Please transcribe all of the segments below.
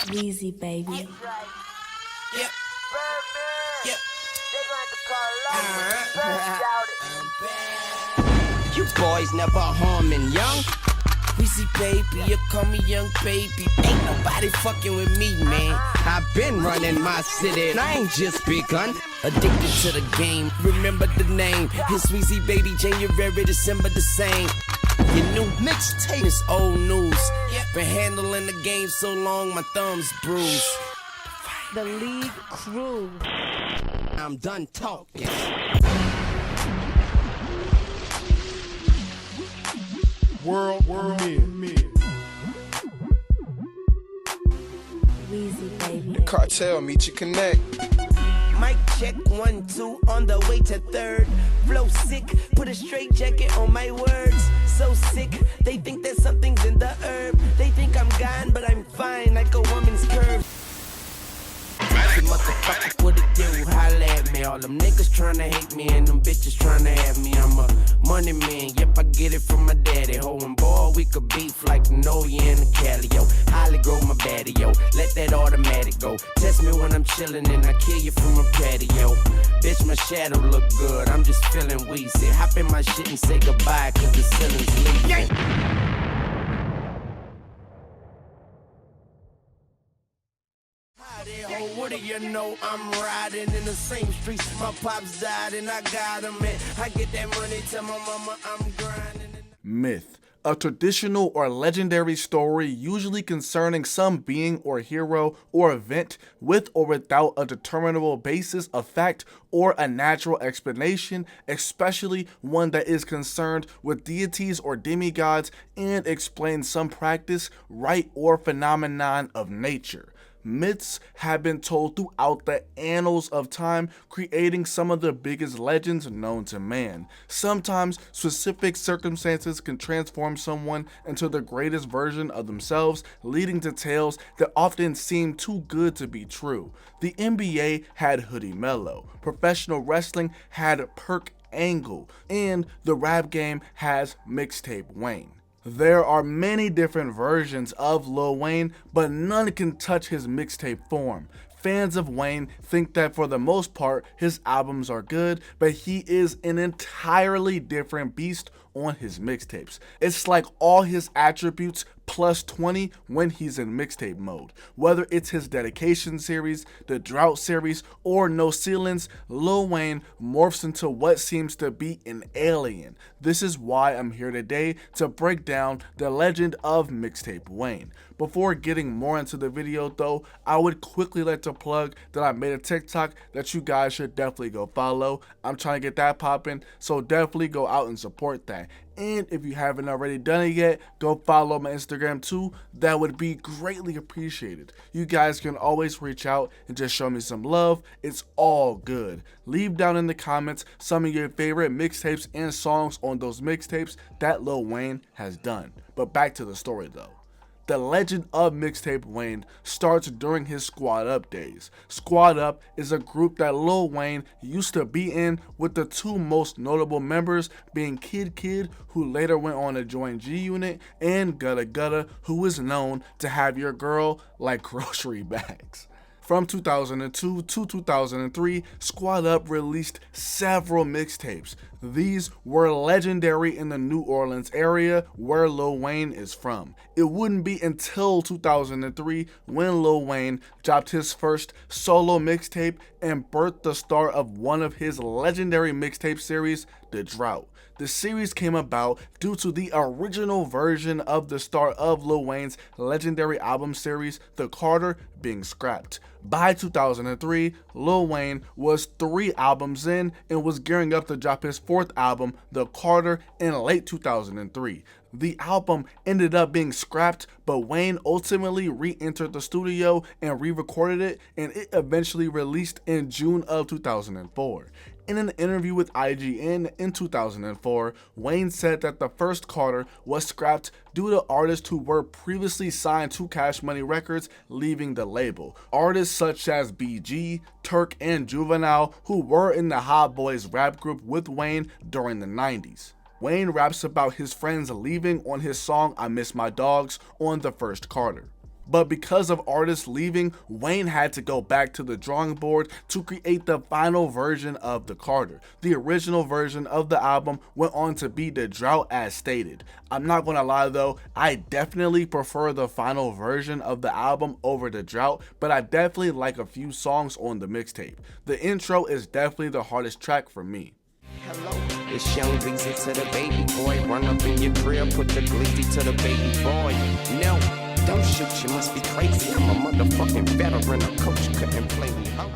Weezy, baby. Yep. Yep. Yep. You boys never harming young. Weezy baby, you call me young baby. Ain't nobody fucking with me, man. I've been running my city, and I ain't just begun. Addicted to the game, remember the name. It's Weezy baby, January, December the same. Your new mixtape is old news. Been handling the game so long, my thumbs bruised. The League Crew. I'm done talking. World premiere. Weezy, baby. Cartel, meet you connect. Mic check 1, 2, on the way to third. Flow sick, put a straight jacket on my words. So sick, they think that something's in the herb. They think I'm gone, but I'm fine, like a woman's curve. Motherfucker, what it do? Holla at me. All them niggas tryna hate me and them bitches tryna have me. I'm a money man, yep, I get it from my daddy. Ho and boy, we could beef like Noya and the Cali, yo. Holly grow my baddie, yo. Let that automatic go. Test me when I'm chillin' and I kill you from a patio. Bitch, my shadow look good, I'm just feeling wheezy. Hop in my shit and say goodbye, cause the ceiling's leaking. What do you know? I'm riding in the same streets my pops died, and I got him, and I get that money to my mama, I'm grinding. Myth. A traditional or legendary story usually concerning some being or hero or event with or without a determinable basis of fact or a natural explanation, especially one that is concerned with deities or demigods and explains some practice, rite, or phenomenon of nature. Myths have been told throughout the annals of time, creating some of the biggest legends known to man. Sometimes specific circumstances can transform someone into the greatest version of themselves, leading to tales that often seem too good to be true. The NBA had Hoodie Mello, professional wrestling had Perk Angle, and the rap game has Mixtape Wayne. There are many different versions of Lil Wayne, but none can touch his mixtape form. Fans of Wayne think that for the most part his albums are good, but he is an entirely different beast on his mixtapes. It's like all his attributes plus 20 when he's in mixtape mode. Whether it's his dedication series, the drought series, or no ceilings, Lil Wayne morphs into what seems to be an alien. This is why I'm here today to break down the legend of Mixtape Wayne. Before getting more into the video though, I would quickly like to plug that I made a TikTok that you guys should definitely go follow. I'm trying to get that popping, so definitely go out and support that. And if you haven't already done it yet, go follow my Instagram too. That would be greatly appreciated. You guys can always reach out and just show me some love. It's all good. Leave down in the comments some of your favorite mixtapes and songs on those mixtapes that Lil Wayne has done. But back to the story though. The legend of Mixtape Wayne starts during his Squad Up days. Squad Up is a group that Lil Wayne used to be in, with the two most notable members being Kid Kid, who later went on to join G Unit, and Gutta Gutta, who is known to have your girl like grocery bags. From 2002 to 2003, Squad Up released several mixtapes. These were legendary in the New Orleans area where Lil Wayne is from. It wouldn't be until 2003 when Lil Wayne dropped his first solo mixtape and birthed the start of one of his legendary mixtape series, The Drought. The series came about due to the original version of the start of Lil Wayne's legendary album series, The Carter, being scrapped. By 2003, Lil Wayne was 3 albums in and was gearing up to drop his 4th album, The Carter, in late 2003. The album ended up being scrapped, but Wayne ultimately re-entered the studio and re-recorded it, and it eventually released in June of 2004. In an interview with IGN in 2004, Wayne said that the first Carter was scrapped due to artists who were previously signed to Cash Money Records leaving the label. Artists such as BG, Turk, and Juvenile, who were in the Hot Boys rap group with Wayne during the 90s. Wayne raps about his friends leaving on his song I Miss My Dogs on the first Carter. But because of artists leaving, Wayne had to go back to the drawing board to create the final version of the Carter. The original version of the album went on to be the Drought as stated. I'm not gonna lie though, I definitely prefer the final version of the album over the Drought, but I definitely like a few songs on the mixtape. The intro is definitely the hardest track for me. Hello, it's young Weezy to the baby boy. Run up in your grill, put the glizzy to the baby boy. No, don't shoot, you must be crazy. I'm a motherfucking veteran, a coach couldn't play me. Huh?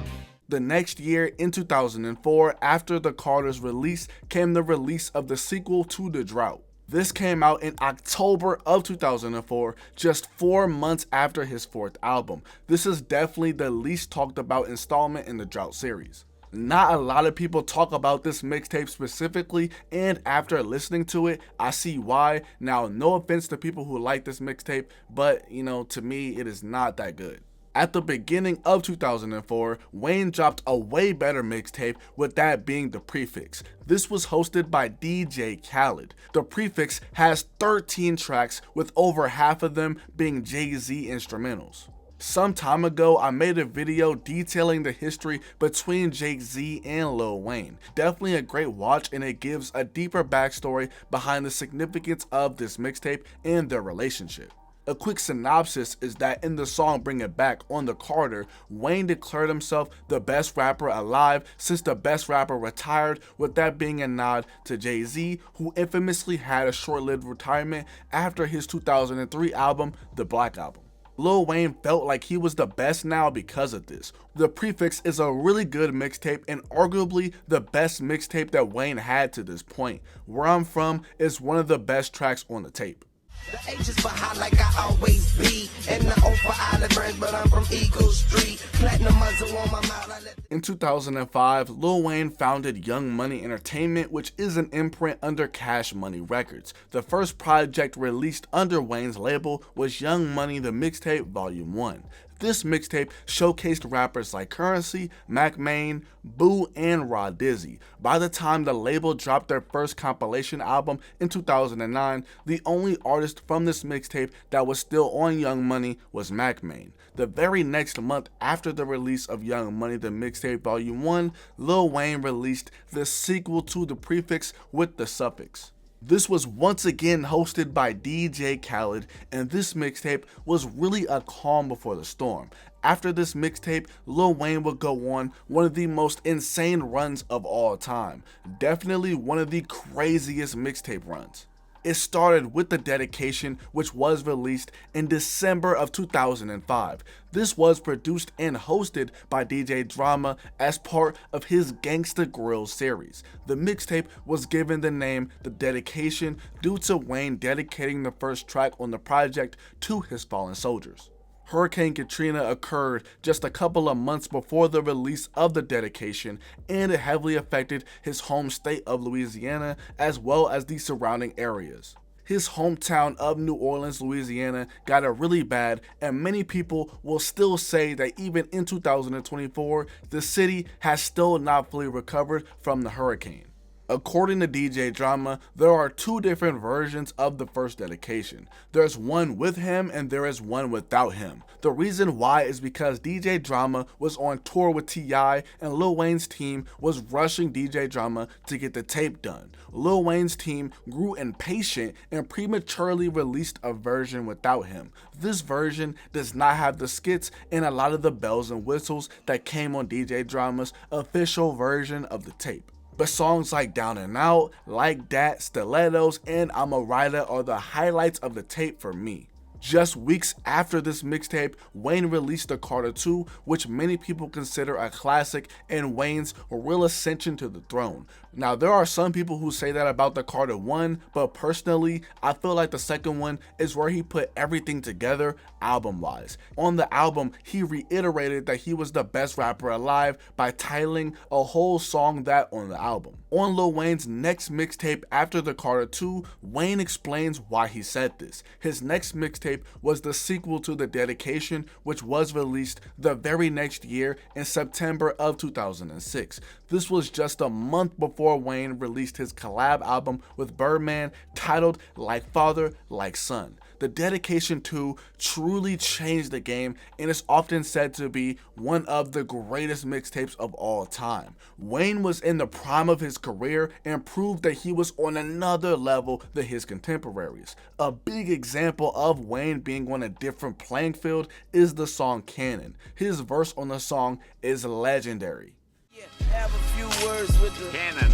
The next year, in 2004, after the Carter's release, came the release of the sequel to The Drought. This came out in October of 2004, just 4 months after his 4th album. This is definitely the least talked about installment in the Drought series. Not a lot of people talk about this mixtape specifically, and after listening to it, I see why. Now, no offense to people who like this mixtape, but to me, it is not that good. At the beginning of 2004, Wayne dropped a way better mixtape, with that being The Prefix. This was hosted by DJ Khaled. The Prefix has 13 tracks, with over half of them being Jay-Z instrumentals. Some time ago, I made a video detailing the history between Jay-Z and Lil Wayne. Definitely a great watch, and it gives a deeper backstory behind the significance of this mixtape and their relationship. A quick synopsis is that in the song Bring It Back on the Carter, Wayne declared himself the best rapper alive since the best rapper retired, with that being a nod to Jay-Z, who infamously had a short-lived retirement after his 2003 album, The Black Album. Lil Wayne felt like he was the best now because of this. The Prefix is a really good mixtape and arguably the best mixtape that Wayne had to this point. Where I'm From is one of the best tracks on the tape. The H is for high like I always be. And the O for Island Branch, but I'm from Eagle Street. Platinum muzzle on my mouth. In 2005, Lil Wayne founded Young Money Entertainment, which is an imprint under Cash Money Records. The first project released under Wayne's label was Young Money The Mixtape Volume 1. This mixtape showcased rappers like Currency, Mac Main, Boo, and Raw Dizzy. By the time the label dropped their first compilation album in 2009, the only artist from this mixtape that was still on Young Money was Mac Main. The very next month after the release of Young Money The Mixtape Volume 1, Lil Wayne released the sequel to The Prefix with the Suffix. This was once again hosted by DJ Khaled, and this mixtape was really a calm before the storm. After this mixtape, Lil Wayne would go on one of the most insane runs of all time. Definitely one of the craziest mixtape runs. It started with The Dedication, which was released in December of 2005. This was produced and hosted by DJ Drama as part of his Gangsta Grill series. The mixtape was given the name The Dedication due to Wayne dedicating the first track on the project to his fallen soldiers. Hurricane Katrina occurred just a couple of months before the release of The Dedication, and it heavily affected his home state of Louisiana as well as the surrounding areas. His hometown of New Orleans, Louisiana got it really bad, and many people will still say that even in 2024, the city has still not fully recovered from the hurricane. According to DJ Drama, there are 2 different versions of the first dedication. There's one with him and there is one without him. The reason why is because DJ Drama was on tour with T.I. and Lil Wayne's team was rushing DJ Drama to get the tape done. Lil Wayne's team grew impatient and prematurely released a version without him. This version does not have the skits and a lot of the bells and whistles that came on DJ Drama's official version of the tape. But songs like Down and Out, Like That, Stilettos, and I'm a Rider are the highlights of the tape for me. Just weeks after this mixtape, Wayne released The Carter 2, which many people consider a classic and Wayne's real ascension to the throne. Now, there are some people who say that about The Carter 1, but personally, I feel like the second one is where he put everything together album-wise. On the album, he reiterated that he was the best rapper alive by titling a whole song that on the album. On Lil Wayne's next mixtape after The Carter 2, Wayne explains why he said this. His next mixtape was the sequel to The Dedication, which was released the very next year in September of 2006. This was just a month before Wayne released his collab album with Birdman titled Like Father, Like Son. the Dedication 2 truly changed the game and is often said to be one of the greatest mixtapes of all time. Wayne was in the prime of his career and proved that he was on another level than his contemporaries. A big example of Wayne being on a different playing field is the song Cannon. His verse on the song is legendary. Yeah, have a few words with the Cannon.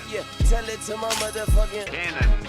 yeah, tell it to my motherfucking Cannon.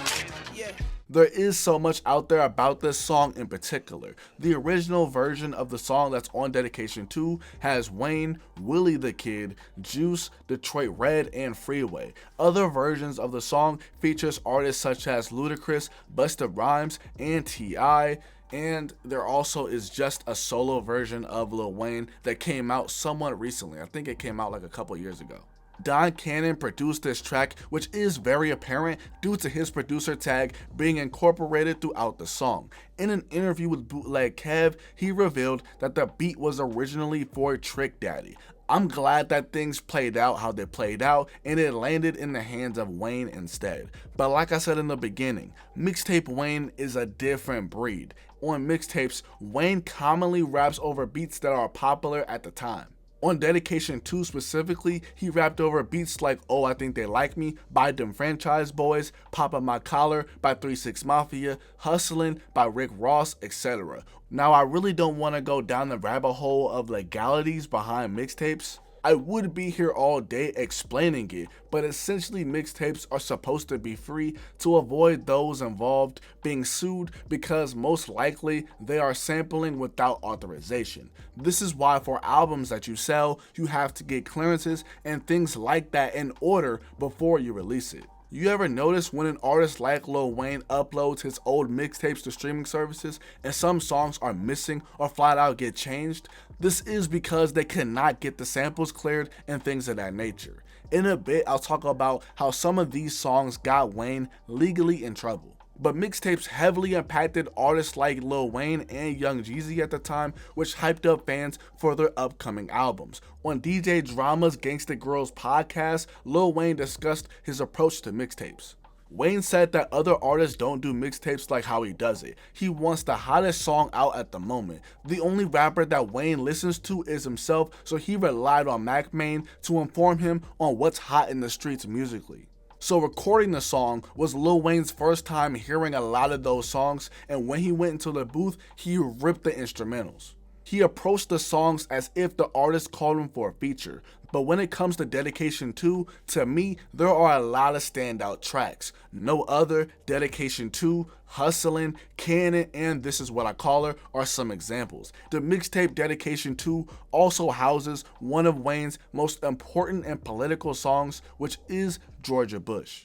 yeah. There is so much out there about this song in particular. The original version of the song that's on Dedication 2 has Wayne, Willie the Kid, Juice, Detroit Red, and Freeway. Other versions of the song features artists such as Ludacris, Busta Rhymes, and T.I., and there also is just a solo version of Lil Wayne that came out somewhat recently. I think it came out like a couple years ago. Don Cannon produced this track, which is very apparent due to his producer tag being incorporated throughout the song. In an interview with Bootleg Kev, he revealed that the beat was originally for Trick Daddy. I'm glad that things played out how they played out and it landed in the hands of Wayne instead. But like I said in the beginning, Mixtape Wayne is a different breed. On mixtapes, Wayne commonly raps over beats that are popular at the time. On Dedication 2 specifically, he rapped over beats like Oh I Think They Like Me by Dem Franchise Boys, Poppin' My Collar by 3 6 Mafia, Hustlin' by Rick Ross, etc. Now I really don't want to go down the rabbit hole of legalities behind mixtapes. I would be here all day explaining it, but essentially mixtapes are supposed to be free to avoid those involved being sued because most likely they are sampling without authorization. This is why for albums that you sell, you have to get clearances and things like that in order before you release it. You ever notice when an artist like Lil Wayne uploads his old mixtapes to streaming services and some songs are missing or flat out get changed? This is because they cannot get the samples cleared and things of that nature. In a bit, I'll talk about how some of these songs got Wayne legally in trouble. But mixtapes heavily impacted artists like Lil Wayne and Young Jeezy at the time, which hyped up fans for their upcoming albums. On DJ Drama's Gangsta Girls podcast, Lil Wayne discussed his approach to mixtapes. Wayne said that other artists don't do mixtapes like how he does it. He wants the hottest song out at the moment. The only rapper that Wayne listens to is himself, so he relied on Mac Main to inform him on what's hot in the streets musically. So recording the song was Lil Wayne's first time hearing a lot of those songs, and when he went into the booth, he ripped the instrumentals. He approached the songs as if the artist called him for a feature, but when it comes to Dedication 2, to me, there are a lot of standout tracks. No Other, Dedication 2, Hustlin', Cannon, and This Is What I Call Her are some examples. The mixtape Dedication 2 also houses one of Wayne's most important and political songs, which is Georgia Bush.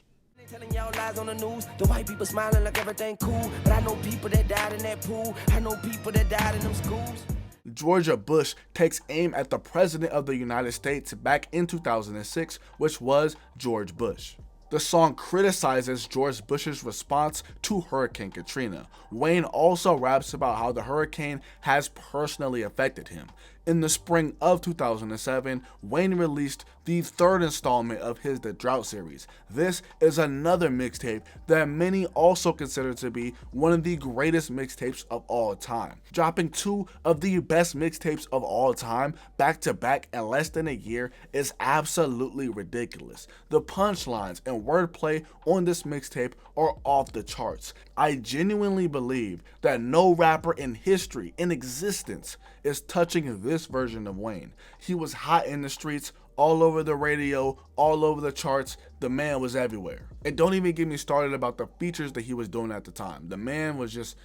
Telling y'all lies on the news, the white people smiling like everything cool, but I know people that died in that pool, I know people that died in them schools. Georgia Bush takes aim at the President of the United States back in 2006, which was George Bush. The song criticizes George Bush's response to Hurricane Katrina. Wayne also raps about how the hurricane has personally affected him. In the spring of 2007, Wayne released the third installment of his The Drought series. This is another mixtape that many also consider to be one of the greatest mixtapes of all time. Dropping two of the best mixtapes of all time back to back in less than a year is absolutely ridiculous. The punchlines and wordplay on this mixtape are off the charts. I genuinely believe that no rapper in history, in existence, is touching this version of Wayne. He was hot in the streets, all over the radio, all over the charts. The man was everywhere. And don't even get me started about the features that he was doing at the time. The man was just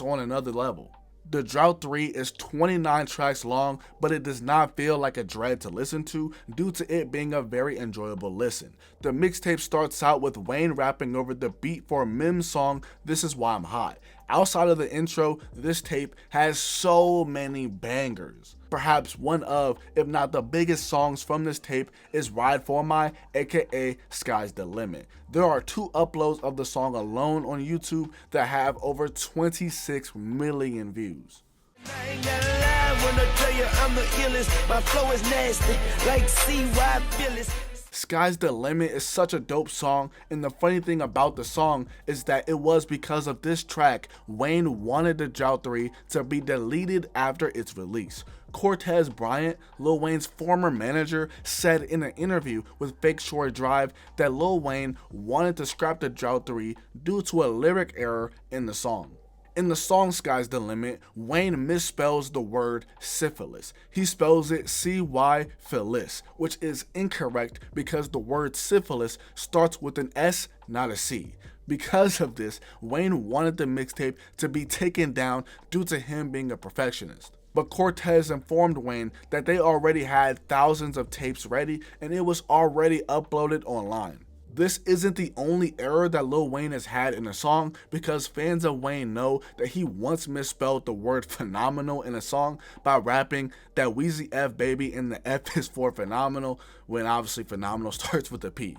on another level. The Drought 3 is 29 tracks long, but it does not feel like a dread to listen to due to it being a very enjoyable listen. The mixtape starts out with Wayne rapping over the beat for Mim's song, This Is Why I'm Hot. Outside of the intro, this tape has so many bangers. Perhaps one of, if not the biggest songs from this tape is Ride For My, aka Sky's the Limit. There are 2 uploads of the song alone on YouTube that have over 26 million views. I ain't gotta lie when I tell you I'm the illest. My flow is nasty, like CY Phyllis. Sky's the Limit is such a dope song, and the funny thing about the song is that it was because of this track Wayne wanted the Drought 3 to be deleted after its release. Cortez Bryant, Lil Wayne's former manager, said in an interview with Fake Shore Drive that Lil Wayne wanted to scrap the Drought 3 due to a lyric error in the song. In the song Sky's the Limit, Wayne misspells the word syphilis. He spells it C-Y Phyllis, which is incorrect because the word syphilis starts with an S, not a C. Because of this, Wayne wanted the mixtape to be taken down due to him being a perfectionist. But Cortez informed Wayne that they already had thousands of tapes ready and it was already uploaded online. This isn't the only error that Lil Wayne has had in a song, because fans of Wayne know that he once misspelled the word phenomenal in a song by rapping that Weezy F baby and the F is for phenomenal, when obviously phenomenal starts with a P.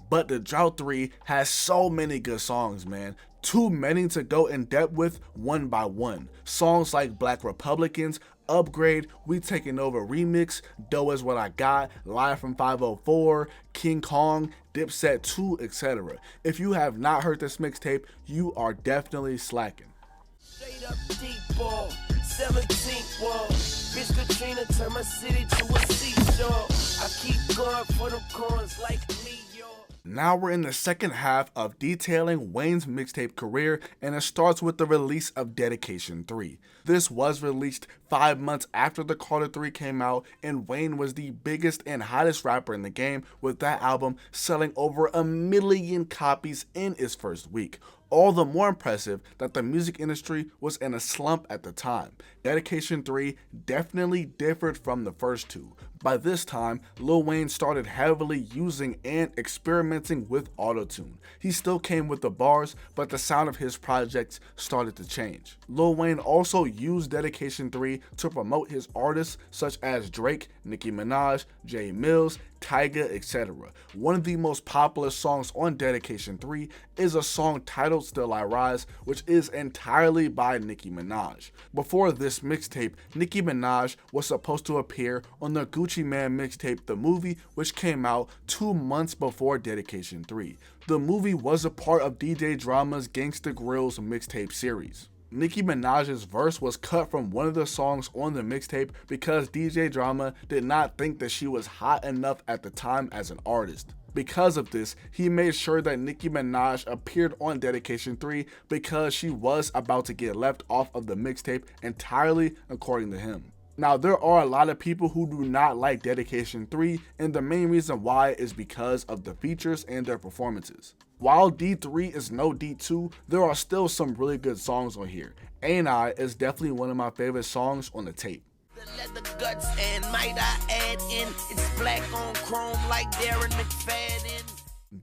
But the Drought 3 has so many good songs, man. Too many to go in depth with one by one. Songs like Black Republicans, Upgrade, We Taking Over Remix, Dough Is What I Got, Live from 504, King Kong, Dipset 2, etc. If you have not heard this mixtape, you are definitely slacking. Straight up deep ball, 17th wall. Bitch Katrina turned my city to a seashore. I keep going for them coins like me. Now we're in the second half of detailing Wayne's mixtape career, and it starts with the release of Dedication 3. This was released 5 months after the Carter 3 came out, and Wayne was the biggest and hottest rapper in the game, with that album selling over 1 million copies in its first week. All the more impressive that the music industry was in a slump at the time. Dedication 3 definitely differed from the first two. By this time, Lil Wayne started heavily using and experimenting with autotune. He still came with the bars, but the sound of his projects started to change. Lil Wayne also used Dedication 3 to promote his artists such as Drake, Nicki Minaj, Jay Mills, Tyga, etc. One of the most popular songs on Dedication 3 is a song titled Still I Rise, which is entirely by Nicki Minaj. Before this mixtape, Nicki Minaj was supposed to appear on the Gucci Mane mixtape The Movie, which came out 2 months before Dedication 3. The movie was a part of DJ Drama's Gangsta Grillz mixtape series. Nicki Minaj's verse was cut from one of the songs on the mixtape because DJ Drama did not think that she was hot enough at the time as an artist. Because of this, he made sure that Nicki Minaj appeared on Dedication 3 because she was about to get left off of the mixtape entirely, according to him. Now, there are a lot of people who do not like Dedication 3, and the main reason why is because of the features and their performances. While D3 is no D2, there are still some really good songs on here. Ain't I is definitely one of my favorite songs on the tape. The leather guts and might I add in, it's black on chrome like Darren McFadden.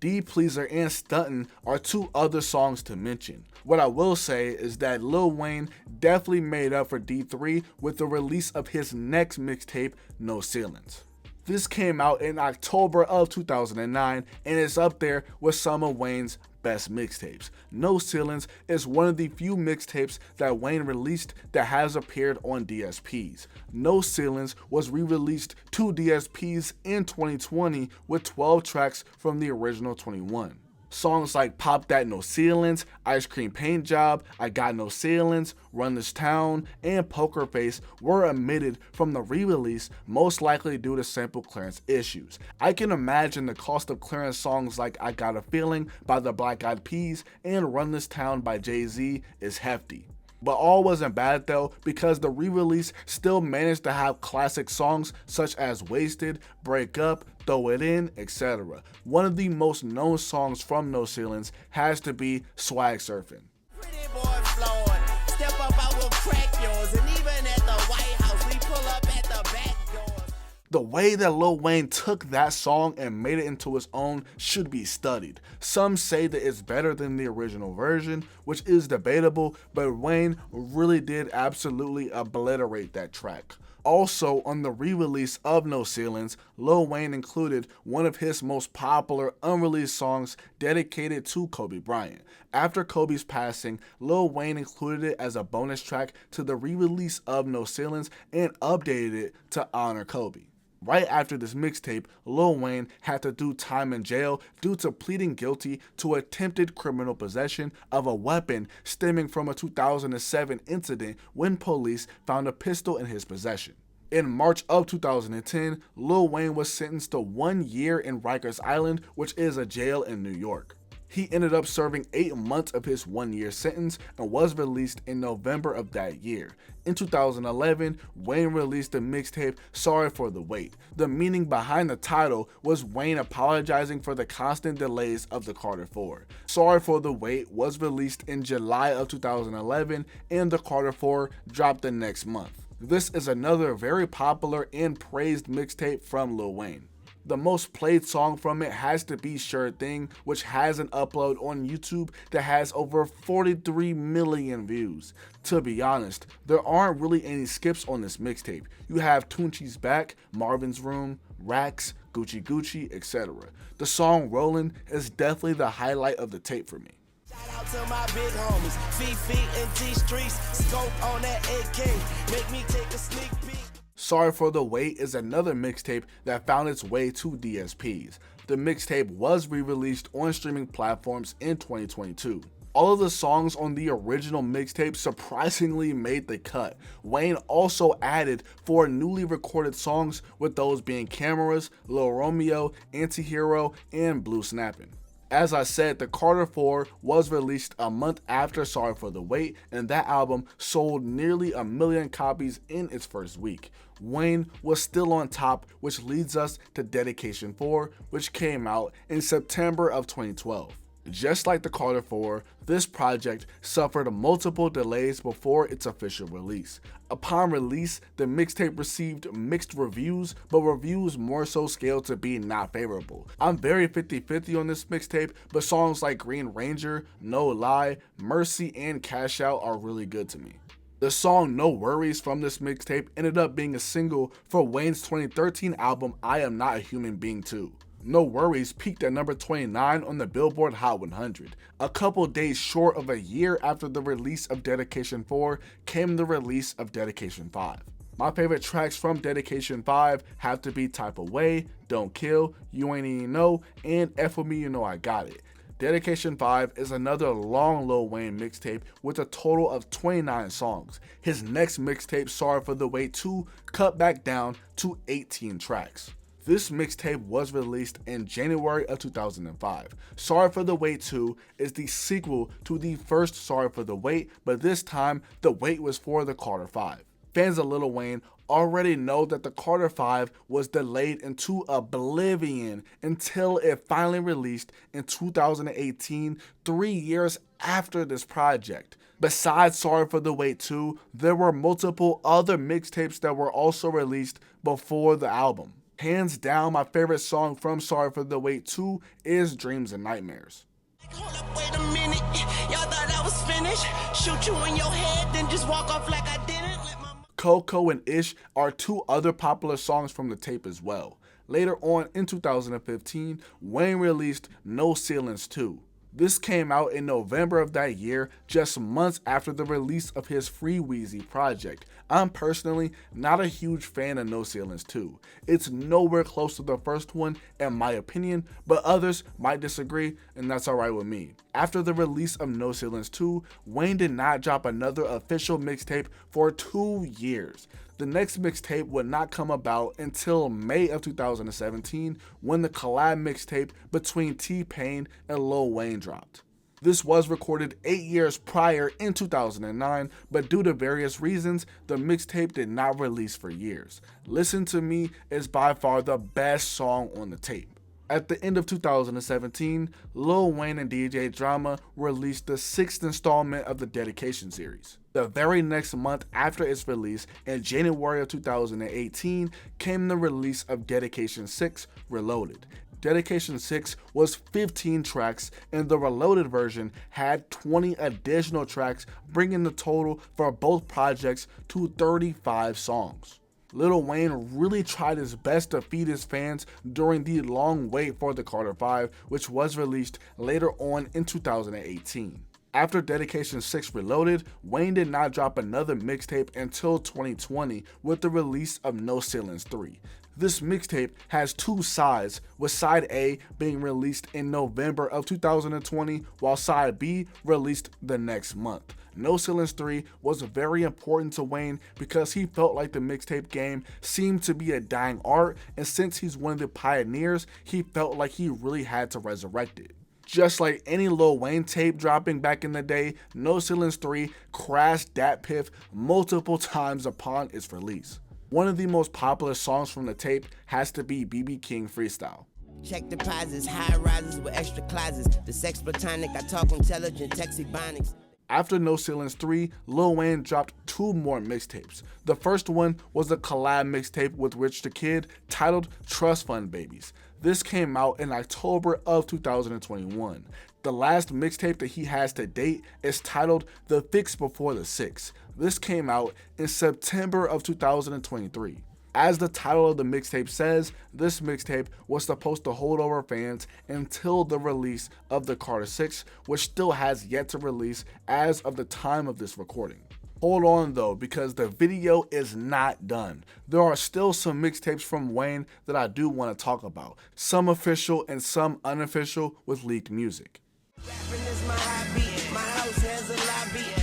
D Pleaser and Stuntin' are two other songs to mention. What I will say is that Lil Wayne definitely made up for D3 with the release of his next mixtape, No Ceilings. This came out in October of 2009 and is up there with some of Wayne's best mixtapes. No Ceilings is one of the few mixtapes that Wayne released that has appeared on DSPs. No Ceilings was re-released to DSPs in 2020 with 12 tracks from the original 21. Songs like Pop That No Ceilings, Ice Cream Paint Job, I Got No Ceilings, Run This Town, and Poker Face were omitted from the re-release, most likely due to sample clearance issues. I can imagine the cost of clearing songs like I Got a Feeling by the Black Eyed Peas and Run This Town by Jay-Z is hefty. But all wasn't bad though, because the re-release still managed to have classic songs such as Wasted, Break Up, Throw It In, etc. One of the most known songs from No Ceilings has to be Swag Surfing. Pretty boy Floyd, step up, I will crack yours, and even at the White House, we pull up at the back door. The way that Lil Wayne took that song and made it into his own should be studied. Some say that it's better than the original version, which is debatable, but Wayne really did absolutely obliterate that track. Also, on the re-release of No Ceilings, Lil Wayne included one of his most popular unreleased songs dedicated to Kobe Bryant. After Kobe's passing, Lil Wayne included it as a bonus track to the re-release of No Ceilings and updated it to honor Kobe. Right after this mixtape, Lil Wayne had to do time in jail due to pleading guilty to attempted criminal possession of a weapon stemming from a 2007 incident when police found a pistol in his possession. In March of 2010, Lil Wayne was sentenced to 1 year in Rikers Island, which is a jail in New York. He ended up serving 8 months of his 1-year sentence and was released in November of that year. In 2011, Wayne released the mixtape Sorry for the Wait. The meaning behind the title was Wayne apologizing for the constant delays of the Carter 4. Sorry for the Wait was released in July of 2011 and the Carter 4 dropped the next month. This is another very popular and praised mixtape from Lil Wayne. The most played song from it has to be Sure Thing, which has an upload on YouTube that has over 43 million views. To be honest, there aren't really any skips on this mixtape. You have Tunechi's Back, Marvin's Room, Racks, Gucci Gucci, etc. The song Rollin' is definitely the highlight of the tape for me. Shout out to my big homies, Fifi and T-Streets, scope on that AK, make me take a sneak peek. Sorry for the Wait is another mixtape that found its way to DSPs. The mixtape was re-released on streaming platforms in 2022. All of the songs on the original mixtape surprisingly made the cut. Wayne also added 4 newly recorded songs, with those being Cameras, Lil Romeo, Antihero, and Blue Snappin'. As I said, the Carter 4 was released a month after Sorry for the Wait, and that album sold nearly 1 million copies in its first week. Wayne was still on top, which leads us to Dedication 4, which came out in September of 2012. Just like the Carter 4, this project suffered multiple delays before its official release. Upon release, the mixtape received mixed reviews, but reviews more so scaled to be not favorable. I'm very 50-50 on this mixtape, but songs like Green Ranger, No Lie, Mercy, and Cash Out are really good to me. The song No Worries from this mixtape ended up being a single for Wayne's 2013 album I Am Not a Human Being 2. No Worries peaked at number 29 on the Billboard Hot 100. A couple days short of a year after the release of Dedication 4 came the release of Dedication 5. My favorite tracks from Dedication 5 have to be Type of Way, Don't Kill, You Ain't Even Know, and F With Me You Know I Got It. Dedication 5 is another long Lil Wayne mixtape with a total of 29 songs. His next mixtape, Sorry for the Wait 2, cut back down to 18 tracks. This mixtape was released in January of 2005. Sorry for the Wait 2 is the sequel to the first Sorry for the Wait, but this time the wait was for the Carter 5. Fans of Lil Wayne already know that the Carter 5 was delayed into oblivion until it finally released in 2018, 3 years after this project. Besides Sorry for the Wait 2, there were multiple other mixtapes that were also released before the album. Hands down, my favorite song from Sorry for the Wait 2 is Dreams and Nightmares. Hold up, wait a minute, y'all thought I was finished? Shoot you in your head, then just walk off like I didn't? Let my Coco and Ish are 2 other popular songs from the tape as well. Later on in 2015, Wayne released No Ceilings 2. This came out in November of that year, just months after the release of his Free Weezy project. I'm personally not a huge fan of No Ceilings 2. It's nowhere close to the first one in my opinion, but others might disagree, and that's alright with me. After the release of No Ceilings 2, Wayne did not drop another official mixtape for 2 years. The next mixtape would not come about until May of 2017 when the collab mixtape between T-Pain and Lil Wayne dropped. This was recorded 8 years prior in 2009, but due to various reasons, the mixtape did not release for years. Listen to Me is by far the best song on the tape. At the end of 2017, Lil Wayne and DJ Drama released the 6th installment of the Dedication series. The very next month after its release, in January of 2018, came the release of Dedication 6 Reloaded. Dedication 6 was 15 tracks, and the Reloaded version had 20 additional tracks, bringing the total for both projects to 35 songs. Lil Wayne really tried his best to feed his fans during the long wait for the Carter 5, which was released later on in 2018. After Dedication 6 Reloaded, Wayne did not drop another mixtape until 2020 with the release of No Ceilings 3. This mixtape has two sides, with side A being released in November of 2020, while side B released the next month. No Ceilings 3 was very important to Wayne because he felt like the mixtape game seemed to be a dying art, and since he's one of the pioneers, he felt like he really had to resurrect it. Just like any Lil Wayne tape dropping back in the day, No Ceilings 3 crashed Dat Piff multiple times upon its release. One of the most popular songs from the tape has to be BB King Freestyle. Check deposits, high rises with extra closets. The sex platonic, I talk intelligent, text ebonics. After No Ceilings 3, Lil Wayne dropped two more mixtapes. The first one was a collab mixtape with Rich the Kid titled Trust Fund Babies. This came out in October of 2021. The last mixtape that he has to date is titled The Fix Before the Six. This came out in September of 2023. As the title of the mixtape says, this mixtape was supposed to hold over fans until the release of the Carter 6, which still has yet to release as of the time of this recording. Hold on though, because the video is not done. There are still some mixtapes from Wayne that I do want to talk about, some official and some unofficial with leaked music.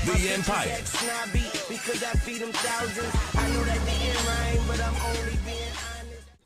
The Empire.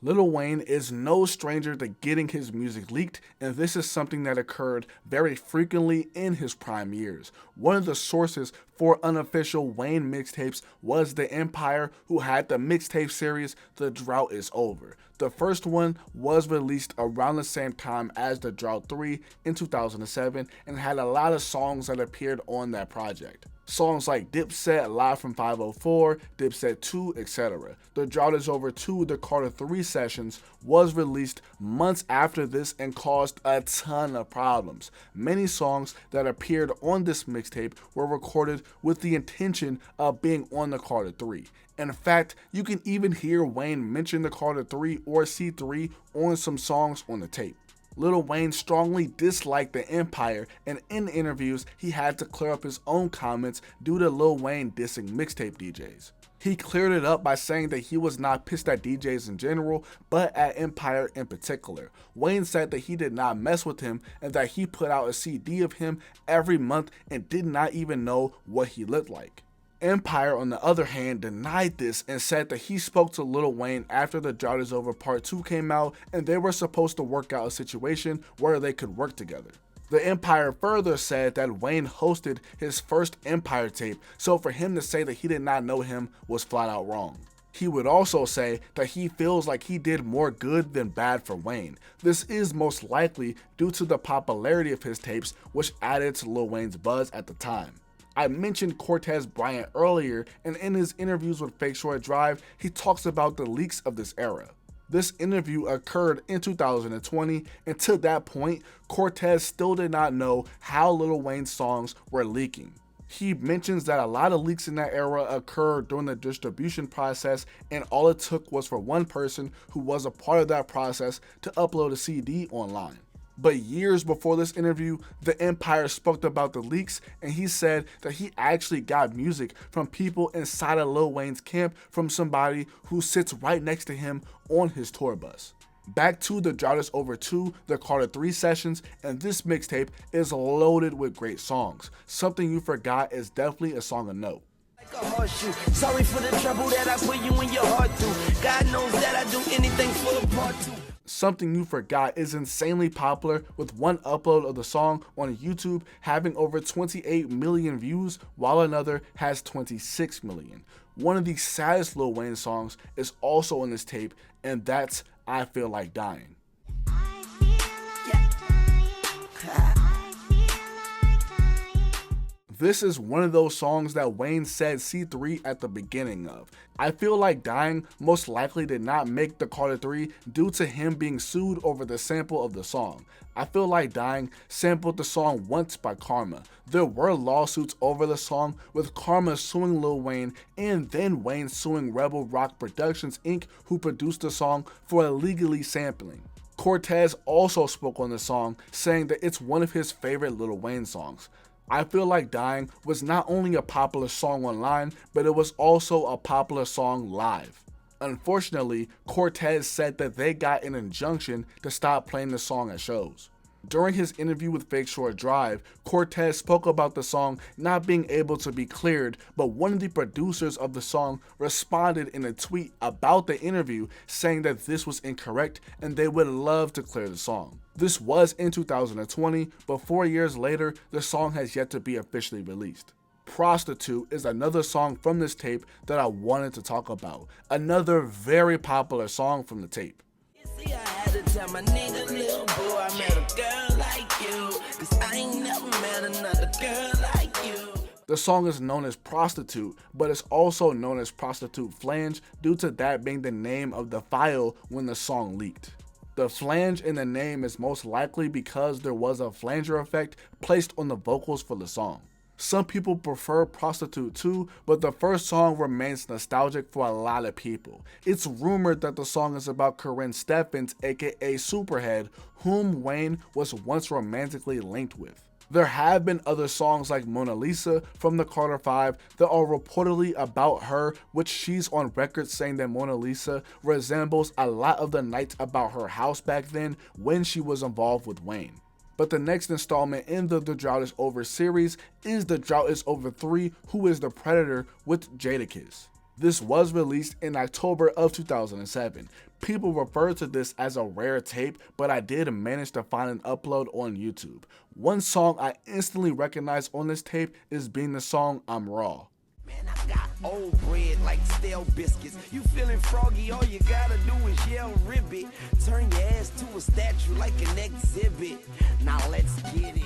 Lil Wayne is no stranger to getting his music leaked, and this is something that occurred very frequently in his prime years. One of the sources for unofficial Wayne mixtapes was The Empire, who had the mixtape series The Drought Is Over. The first one was released around the same time as The Drought 3 in 2007 and had a lot of songs that appeared on that project. Songs like Dipset, Live from 504, Dipset 2, etc. The Drought Is Over 2, the Carter 3 sessions, was released months after this and caused a ton of problems. Many songs that appeared on this mixtape were recorded with the intention of being on the Carter 3. In fact, you can even hear Wayne mention the Carter 3 or C3 on some songs on the tape. Lil Wayne strongly disliked The Empire, and in interviews he had to clear up his own comments due to Lil Wayne dissing mixtape DJs. He cleared it up by saying that he was not pissed at DJs in general, but at Empire in particular. Wayne said that he did not mess with him and that he put out a CD of him every month and did not even know what he looked like. Empire, on the other hand, denied this and said that he spoke to Lil Wayne after The Drought Is Over Part 2 came out and they were supposed to work out a situation where they could work together. The Empire further said that Wayne hosted his first Empire tape, so for him to say that he did not know him was flat out wrong. He would also say that he feels like he did more good than bad for Wayne. This is most likely due to the popularity of his tapes, which added to Lil Wayne's buzz at the time. I mentioned Cortez Bryant earlier, and in his interviews with Fake Short Drive, he talks about the leaks of this era. This interview occurred in 2020, and to that point, Cortez still did not know how Lil Wayne's songs were leaking. He mentions that a lot of leaks in that era occurred during the distribution process, and all it took was for one person who was a part of that process to upload a CD online. But years before this interview, The Empire spoke about the leaks, and he said that he actually got music from people inside of Lil Wayne's camp from somebody who sits right next to him on his tour bus. Back to The Drought Is Over 2, the Carter 3 sessions, and this mixtape is loaded with great songs. Something You Forgot is definitely a song of note. Sorry for the trouble that I put you in your heart to. God knows that I do anything for the part two. Something You Forgot is insanely popular, with one upload of the song on YouTube having over 28 million views, while another has 26 million. One of the saddest Lil Wayne songs is also on this tape, and that's I Feel Like Dying. This is one of those songs that Wayne said C3 at the beginning of. I Feel Like Dying most likely did not make the Carter 3 due to him being sued over the sample of the song. I Feel Like Dying sampled the song once by Karma. There were lawsuits over the song, with Karma suing Lil Wayne and then Wayne suing Rebel Rock Productions Inc., who produced the song, for illegally sampling. Cortez also spoke on the song, saying that it's one of his favorite Lil Wayne songs. I Feel Like Dying was not only a popular song online, but it was also a popular song live. Unfortunately, Cortez said that they got an injunction to stop playing the song at shows. During his interview with Fake Shore Drive, Cortez spoke about the song not being able to be cleared, but one of the producers of the song responded in a tweet about the interview saying that this was incorrect and they would love to clear the song. This was in 2020, but 4 years later, the song has yet to be officially released. Prostitute is another song from this tape that I wanted to talk about, another very popular song from the tape. See, I had to tell my nigga, little boy, I met a girl like you, 'cause I ain't never met another girl like you. The song is known as Prostitute, but it's also known as Prostitute Flange due to that being the name of the file when the song leaked. The flange in the name is most likely because there was a flanger effect placed on the vocals for the song. Some people prefer Prostitute 2, but the first song remains nostalgic for a lot of people. It's rumored that the song is about Corinne Steffens, aka Superhead, whom Wayne was once romantically linked with. There have been other songs like Mona Lisa from the Carter 5 that are reportedly about her, which she's on record saying that Mona Lisa resembles a lot of the nights about her house back then when she was involved with Wayne. But the next installment in the Drought is Over series is The Drought is Over 3, Who is the Predator with Jadakiss. This was released in October of 2007. People refer to this as a rare tape, but I did manage to find an upload on YouTube. One song I instantly recognized on this tape is being the song I'm Raw. Man, I got old bread like stale biscuits. You feeling froggy, all you gotta do is yell ribbit. Turn your ass to a statue like an exhibit. Now let's get it.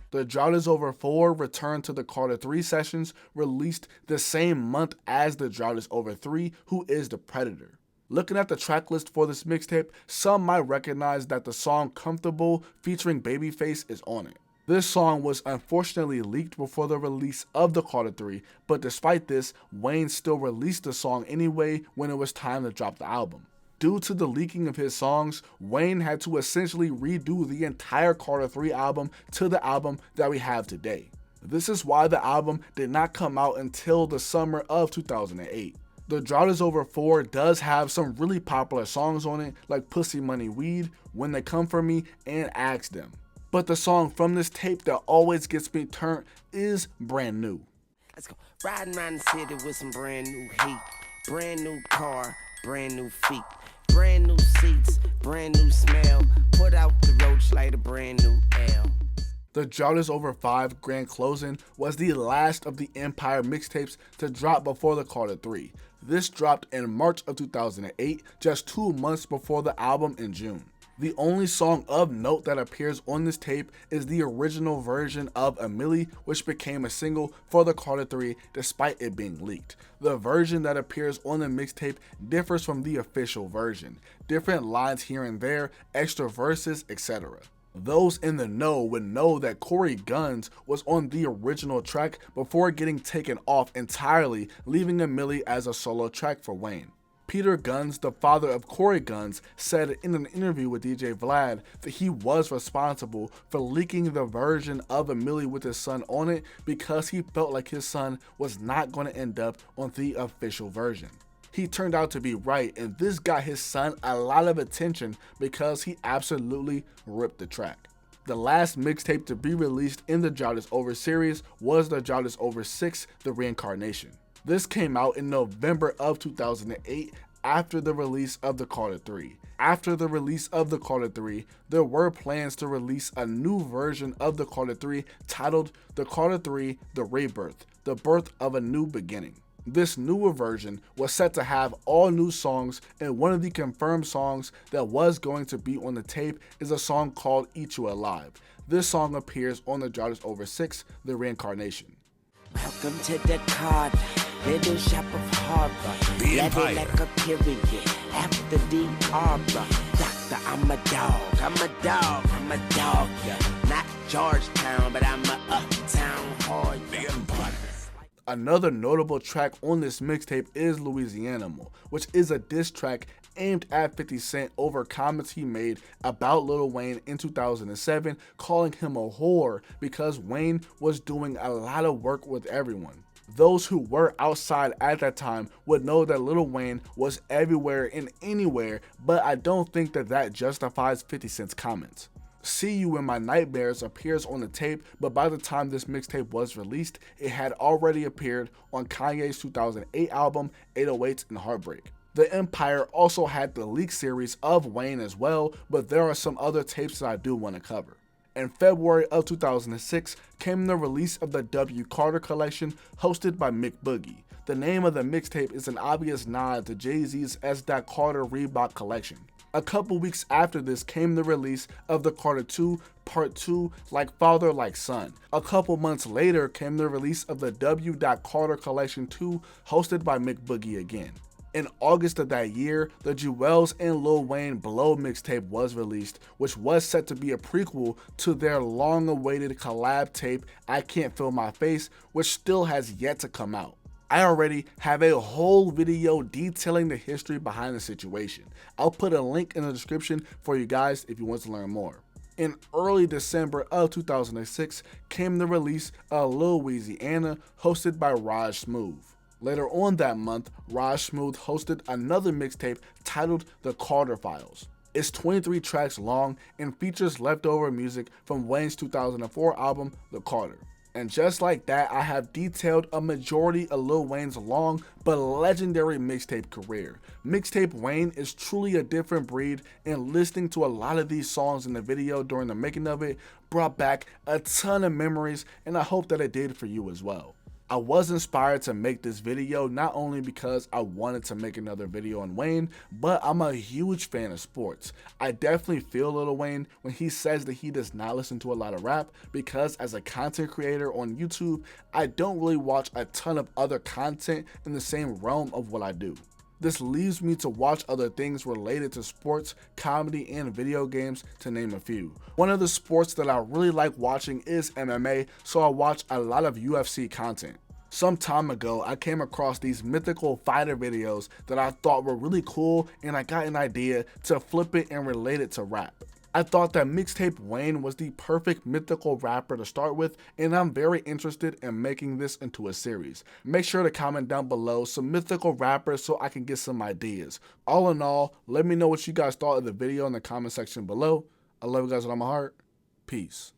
The Drought is Over 4 returned to the Carter 3 sessions, released the same month as The Drought is Over 3, Who is the Predator. Looking at the track list for this mixtape, some might recognize that the song Comfortable featuring Babyface is on it. This song was unfortunately leaked before the release of the Carter 3, but despite this, Wayne still released the song anyway when it was time to drop the album. Due to the leaking of his songs, Wayne had to essentially redo the entire Carter 3 album to the album that we have today. This is why the album did not come out until the summer of 2008. The Drought is Over 4 does have some really popular songs on it like Pussy Money Weed, When They Come For Me, and Ask Them. But the song from this tape that always gets me turned is Brand New. Let's go. Riding around the city with some brand new heat. Brand new car, brand new feet. Brand new seats, brand new smell. Put out the roach like a brand new L. The Drought is Over 5 Grand Closing was the last of the Empire mixtapes to drop before the Carter 3. This dropped in March of 2008, just 2 months before the album in June. The only song of note that appears on this tape is the original version of Amelie, which became a single for the Carter 3 despite it being leaked. The version that appears on the mixtape differs from the official version. Different lines here and there, extra verses, etc. Those in the know would know that Corey Gunz was on the original track before getting taken off entirely, leaving Amelie as a solo track for Wayne. Peter Gunz, the father of Corey Gunz, said in an interview with DJ Vlad that he was responsible for leaking the version of Amelie with his son on it because he felt like his son was not going to end up on the official version. He turned out to be right, and this got his son a lot of attention because he absolutely ripped the track. The last mixtape to be released in the Drought is Over series was the Drought is Over 6, The Reincarnation. This came out in November of 2008 after the release of the Carter 3. After the release of the Carter 3, there were plans to release a new version of the Carter 3 titled The Carter 3, The Rebirth, The Birth of a New Beginning. This newer version was set to have all new songs, and one of the confirmed songs that was going to be on the tape is a song called Eat You Alive. This song appears on the Drought is Over 6, The Reincarnation. Welcome to the card, little shop of harbor. The Empire. Like a period after the arbor. Doctor, I'm a dog, I'm a dog, I'm a dog. Yeah. Not Georgetown, but I'm a uptown hard. The Empire. Another notable track on this mixtape is Louisianimal, which is a diss track aimed at 50 Cent over comments he made about Lil Wayne in 2007, calling him a whore because Wayne was doing a lot of work with everyone. Those who were outside at that time would know that Lil Wayne was everywhere and anywhere, but I don't think that that justifies 50 Cent's comments. See You in My Nightmares appears on the tape, but by the time this mixtape was released, it had already appeared on Kanye's 2008 album 808s and Heartbreak. The Empire also had the leak series of Wayne as well, but there are some other tapes that I do want to cover. In February of 2006 came the release of the W. Carter collection hosted by Mick Boogie. The name of the mixtape is an obvious nod to Jay-Z's S. Carter Reebok collection. A couple weeks after this came the release of the Carter 2 Part 2 Like Father Like Son. A couple months later came the release of the W. Carter Collection 2 hosted by Mick Boogie again. In August of that year, the Jewels and Lil Wayne Blow mixtape was released, which was set to be a prequel to their long-awaited collab tape I Can't Feel My Face, which still has yet to come out. I already have a whole video detailing the history behind the situation. I'll put a link in the description for you guys if you want to learn more. In early December of 2006 came the release of Lil Weezy Anna, hosted by Raj Smooth. Later on that month, Raj Smooth hosted another mixtape titled The Carter Files. It's 23 tracks long and features leftover music from Wayne's 2004 album, The Carter. And just like that, I have detailed a majority of Lil Wayne's long but legendary mixtape career. Mixtape Wayne is truly a different breed, and listening to a lot of these songs in the video during the making of it brought back a ton of memories, and I hope that it did for you as well. I was inspired to make this video not only because I wanted to make another video on Wayne, but I'm a huge fan of sports. I definitely feel Lil Wayne when he says that he does not listen to a lot of rap, because as a content creator on YouTube, I don't really watch a ton of other content in the same realm of what I do. This leaves me to watch other things related to sports, comedy, and video games, to name a few. One of the sports that I really like watching is MMA, so I watch a lot of UFC content. Some time ago, I came across these mythical fighter videos that I thought were really cool, and I got an idea to flip it and relate it to rap. I thought that Mixtape Wayne was the perfect mythical rapper to start with, and I'm very interested in making this into a series. Make sure to comment down below some mythical rappers so I can get some ideas. All in all, let me know what you guys thought of the video in the comment section below. I love you guys with all my heart. Peace.